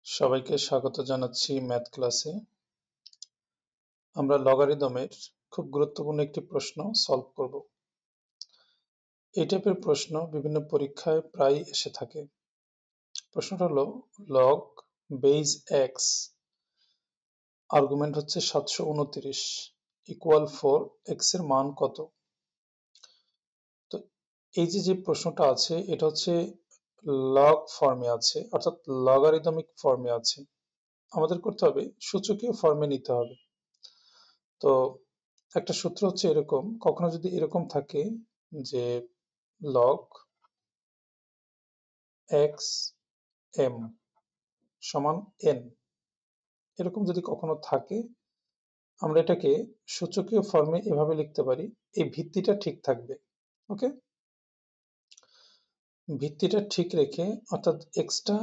সবাইকে স্বাগত জানাচ্ছি ম্যাথ ক্লাসে। আমরা লগারিদমের খুব গুরুত্বপূর্ণ একটি প্রশ্ন সলভ করব। এই টাইপের প্রশ্ন বিভিন্ন পরীক্ষায় প্রায় এসে থাকে। প্রশ্নটা হলো লগ বেজ এক্স, আর্গুমেন্ট হচ্ছে 729 ইকুয়াল 4, এক্স এর মান কত? তো এই যে প্রশ্নটা আছে এটা হচ্ছে লগ ফর্মে আছে, অর্থাৎ লগারিদমিক ফর্মে আছে। আমাদের করতে হবে সূচকীয় ফর্মে নিতে হবে। তো একটা সূত্র হচ্ছে এরকম, কখনো যদি এরকম থাকে যে লগ এক্স এম সমান এন, এরকম যদি কখনো থাকে আমরা এটাকে সূচকীয় ফর্মে এভাবে লিখতে পারি। এই ভিত্তিটা ঠিক থাকবে, ওকে? ভিত্তিটা ঠিক রেখে, অর্থাৎ এক্সটা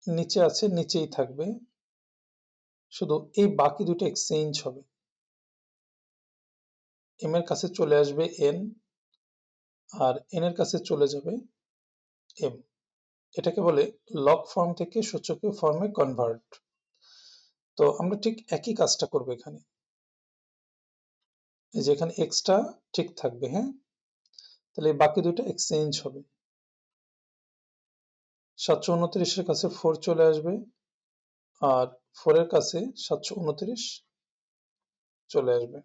নিচে আছে, নিচেই থাকবে, শুধু এই বাকি দুটো এক্সচেঞ্জ হবে। এম এর কাছে চলে আসবে এন, আর এন এর কাছে চলে যাবে এম। এটাকে বলে লগ ফর্ম থেকে সূচকীয় ফর্মে কনভার্ট। তো আমরা ঠিক একই কাজটা করব এখানে, এই যে এখানে এক্সটা ঠিক থাকবে, হ্যাঁ? তাহলে বাকি দুটো এক্সচেঞ্জ হবে। 729 এর কাছে 4 চলে আসবে, আর 4 এর কাছে 729 চলে আসবে,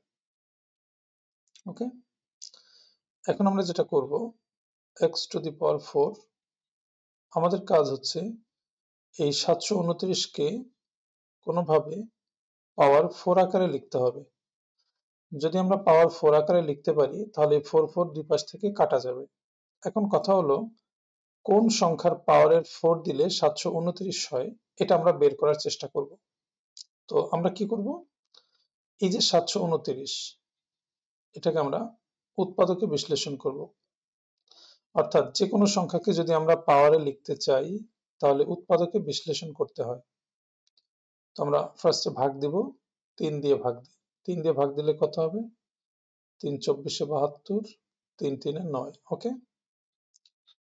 ওকে? এখন আমরা যেটা করব, x টু দি পাওয়ার 4, আমাদের কাজ হচ্ছে এই 729 কে কোনোভাবে পাওয়ার 4 আকারে লিখতে হবে। যদি আমরা পাওয়ার 4 আকারে লিখতে পারি তাহলে 4 4 দুই পাশ থেকে কাটা যাবে। এখন কথা হলো কোন সংখ্যার পাওয়ারের 4 দিলে 729 হয়, এটা আমরা বের করার চেষ্টা করব। তো আমরা কি করব, এই যে 729, এটাকে আমরা উৎপাদকে বিশ্লেষণ করব। অর্থাৎ যে কোনো সংখ্যাকে যদি আমরা পাওয়ারে লিখতে চাই তাহলে উৎপাদকে বিশ্লেষণ করতে হয়। তো আমরা ফার্স্টে ভাগ দিব, 3 দিয়ে ভাগ দিই। 3 দিয়ে ভাগ দিলে কত হবে? 3 24 72, 3 3 9, ওকে?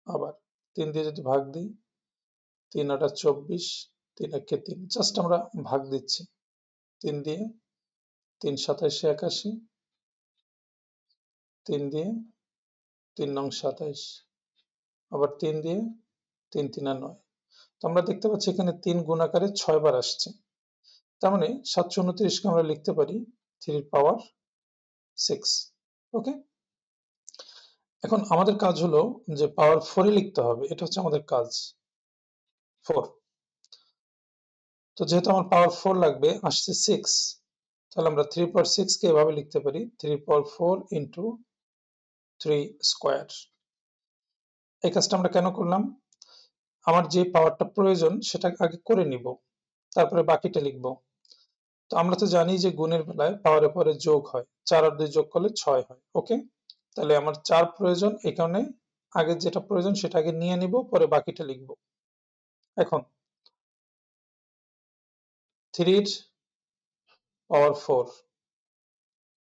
আবার 3 দিয়ে যদি ভাগ দিই, 3 8 24, 3 1 3, জাস্ট আমরা ভাগ দিচ্ছি। 3 দিয়ে, 3 27 81, 3 দিয়ে, 3 নং 27, আবার 3 দিয়ে, 3 3 9। তো আমরা দেখতে পাচ্ছি এখানে 3 গুণ আকারে 6 বার আসছে। তার মানে 729 কে আমরা লিখতে পারি 3 পাওয়ার 6, ওকে? এখন আমাদের কাজ হলো যে পাওয়ার 4 এ লিখতে হবে, এটা হচ্ছে আমাদের কাজ 4। তো যেহেতু আমার পাওয়ার 4 লাগবে, আসছে 6, তাহলে আমরা 3 পাওয়ার 6 কে এভাবে লিখতে পারি 3 পাওয়ার 4 ইন্টু 3 স্কোয়ার। এই কাজটা আমরা কেন করলাম? আমার যে পাওয়ারটা প্রয়োজন সেটা আগে করে নিব, তারপরে বাকিটা লিখব। তো আমরা তো জানি যে গুণের বেলায় পাওয়ারে পরে যোগ হয়, 4 আর 2 যোগ করলে 6 হয়, ওকে? তাহলে আমার 4 প্রয়োজন, এই কারণে আগে যেটা প্রয়োজন সেটা আগে নিয়ে নিব, পরে বাকিটা লিখব। এখন 3 এর পাওয়ার 4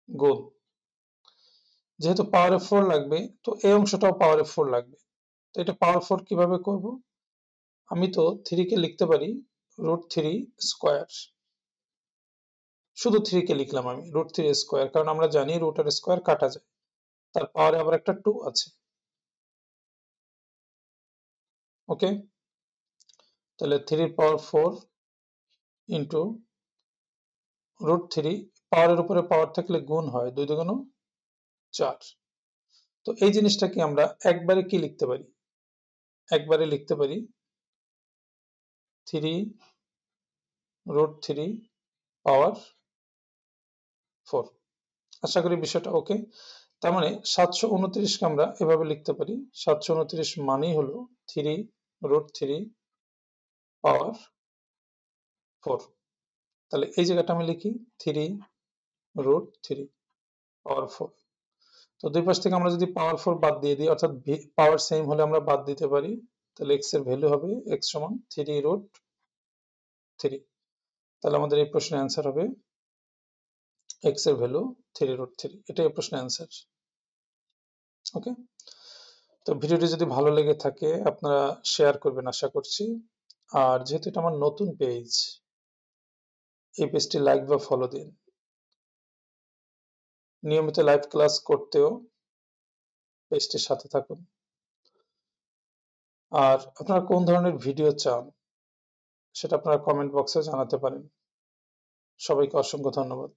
গুণ, যেহেতু পাওয়ারে 4 লাগবে তো এই অংশটাও পাওয়ারে 4 লাগবে। তো এটা পাওয়ার 4 কিভাবে করব? আমি তো 3 কে লিখতে পারি √3 স্কয়ার। শুধু 3 কে লিখলাম আমি √3 স্কয়ার, কারণ আমরা জানি রুট আর স্কয়ার কাটা যায়। তার পাওয়ারে আবার একটা 2 আছে, ওকে? তাহলে 3 এর পাওয়ার 4 ইন্টু √3, পাওয়ারের উপরে পাওয়ার থাকলে গুণ হয়, 2 2 4। তো এই জিনিসটাকে আমরা একবারে কি লিখতে পারি? একবারে লিখতে পারি 3 √3 পাওয়ার 4। আশা করি বিষয়টা ওকে। তার মানে 729 কে আমরা এভাবে লিখতে পারি, 729 মানেই হলো 3 √3 পাওয়ার 4। তাহলে এই জায়গাটা আমি লিখি 3 √3 পাওয়ার 4। তো দুই পাশ থেকে আমরা যদি পাওয়ার 4 বাদ দিয়ে দিই, অর্থাৎ পাওয়ার সেম হলে আমরা বাদ দিতে পারি, তাহলে x এর ভ্যালু হবে x সমান 3 √3। তাহলে আমাদের এই প্রশ্নের অ্যান্সার হবে x এর ভ্যালু 3 √3। এটাই এই প্রশ্নের অ্যান্সার, ওকে? তো ভিডিওটি যদি ভালো লেগে থাকে আপনারা শেয়ার করবেন আশা করছি। আর যেহেতু এটা আমার নতুন পেজ, এই পেজটি লাইক বা ফলো দিন। নিয়মিত লাইভ ক্লাস করতেও পেজটির সাথে থাকুন। আর আপনারা কোন ধরনের ভিডিও চান সেটা আপনারা কমেন্ট বক্সে জানাতে পারেন। সবাইকে অসংখ্য ধন্যবাদ।